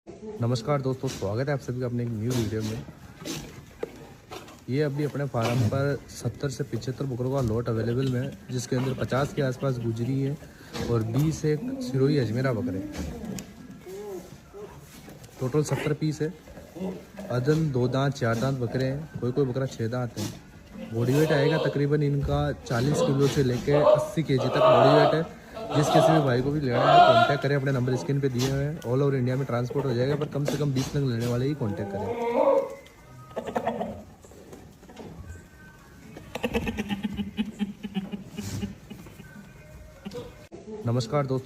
नमस्कार दोस्तों, स्वागत है आप सभी का अपने एक न्यू वीडियो में। ये अभी अपने फार्म पर 70 से 75 बकरों का लॉट अवेलेबल में है, जिसके अंदर 50 के आसपास गुजरी है और 20 एक सिरोही अजमेरा बकरे। टोटल 70 पीस है। अदन 2 दांत 4 दांत बकरे हैं, कोई कोई बकरा 6 दांत है। बॉडी वेट आएगा तकरीबन इनका 40 किलो से लेकर 80 केजी तक बॉडी वेट है। जिस किसी भी भाई को भी लेना है कांटेक्ट करें, अपने नंबर स्क्रीन पे दिए हुए हैं। ऑल ओवर इंडिया में ट्रांसपोर्ट हो जाएगा, पर कम से कम 20 नग लेने वाले ही कांटेक्ट करें। नमस्कार दोस्तों,